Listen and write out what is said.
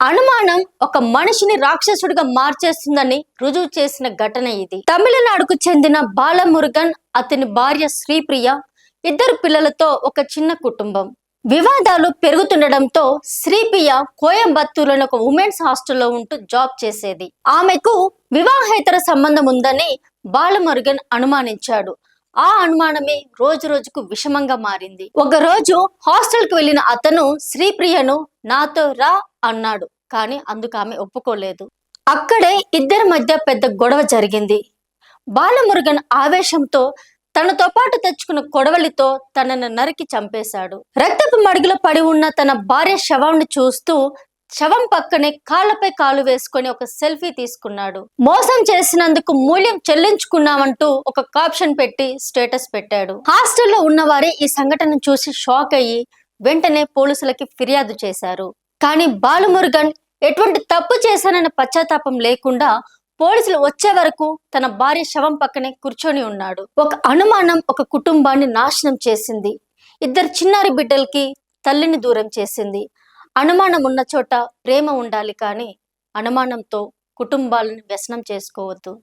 అనుమానం ఒక మనిషిని రాక్షసుడిగా మార్చేస్తుందని రుజువు చేసిన ఘటన ఇది. తమిళనాడుకు చెందిన బాలమురుగన్, అతని భార్య శ్రీప్రియ, ఇద్దరు పిల్లలతో ఒక చిన్న కుటుంబం. వివాదాలు పెరుగుతుండటంతో శ్రీప్రియ కోయంబత్తూరులోని ఒక ఉమెన్స్ హాస్టల్లో ఉంటూ జాబ్ చేసేది. ఆమెకు వివాహేతర సంబంధం ఉందని బాలమురుగన్ అనుమానించాడు. ఆ అనుమానమే రోజు రోజుకు విషమంగా మారింది. ఒక రోజు హాస్టల్ కు వెళ్లిన అతను శ్రీప్రియను నాతో రా అన్నాడు. కానీ అందుకు ఆమె ఒప్పుకోలేదు. అక్కడే ఇద్దరి మధ్య పెద్ద గొడవ జరిగింది. బాలమురుగన్ ఆవేశంతో తనతో పాటు తెచ్చుకున్న కొడవలితో తనను నరికి చంపేశాడు. రక్తపు మడుగులో పడి ఉన్న తన భార్య శవాన్ని చూస్తూ శవం పక్కనే కాళ్లపై కాలు వేసుకొని ఒక సెల్ఫీ తీసుకున్నాడు. మోసం చేసినందుకు మూల్యం చెల్లించుకున్నామంటూ ఒక కాప్షన్ పెట్టి స్టేటస్ పెట్టాడు. హాస్టల్లో ఉన్నవారే ఈ సంఘటన చూసి షాక్ అయ్యి వెంటనే పోలీసులకి ఫిర్యాదు చేశారు. కానీ బాలమురుగన్ ఎటువంటి తప్పు చేశానన్న పశ్చాత్తాపం లేకుండా పోలీసులు వచ్చే వరకు తన భార్య శవం పక్కనే కూర్చొని ఉన్నాడు. ఒక అనుమానం ఒక కుటుంబాన్ని నాశనం చేసింది. ఇద్దరు చిన్నారి బిడ్డలకి తల్లిని దూరం చేసింది. అనుమానం ఉన్న చోట ప్రేమ ఉండాలి, కానీ అనుమానంతో కుటుంబాలను వ్యసనం చేసుకోవద్దు.